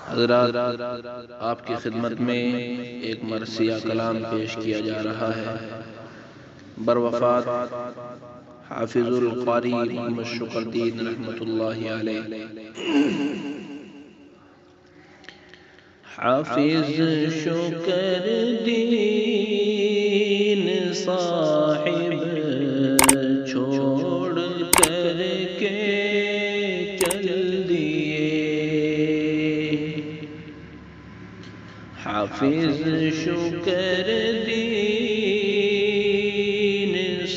حضرات، آپ کی خدمت میں ایک مرثیہ کلام پیش کیا جا رہا ہے۔ بروفات حافظ القاری محمد شکر الدین رحمۃ اللہ علیہ۔ حافظ شکر الدین صاحب چھوڑ کر کے چل دیے، حافظ شکر الدین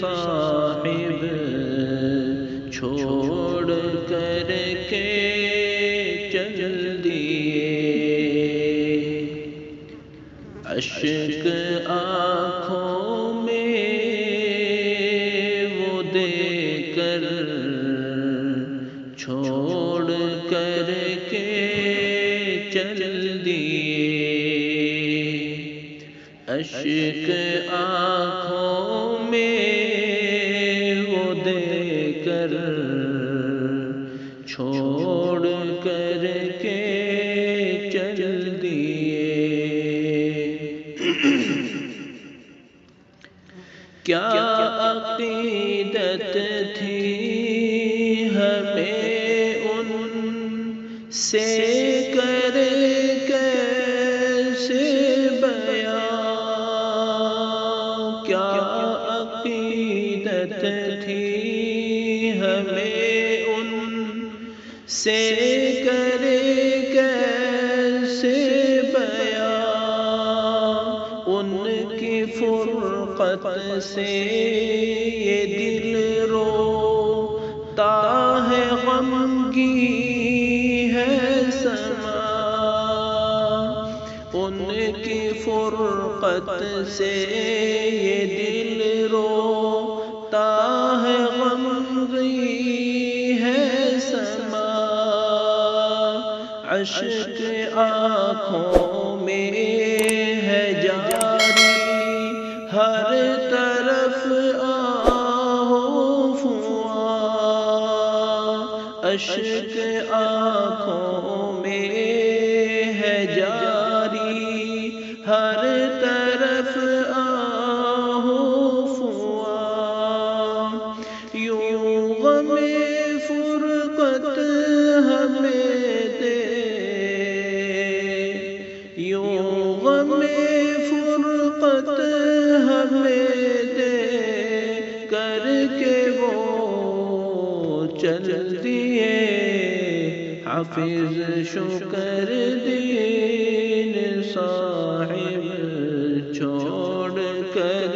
صاحب چھوڑ کر کے چل دیے، اشک آنکھوں میں وہ دے کر چھوڑ کر کے چل دیے، اشک آنکھوں میں وہ دے کر چھوڑ کر کے چل دیے۔ کیا عقیدت تھی ہمیں ان سے کر کیسے بیان، کیا عقیدت تھی ہمیں ان سے کر کیسے بیان، ان کی فرقت سے یہ دل روتا ہے، غمگین ہے سما، ان کی فرقت سے یہ دل روتا ہے، غمگین ہے سما، اشک آنکھوں میں ہے جاری، ہر طرف آہو فغاں، اشک آنکھوں میں ہے جاری، ہر طرف آہو فغاں، یوں غم فرقت ہمیں دے، یوں غم فرقت ہمیں دے کر کے وہ چل دیے، حافظ شکر الدین صاحب چھوڑ کر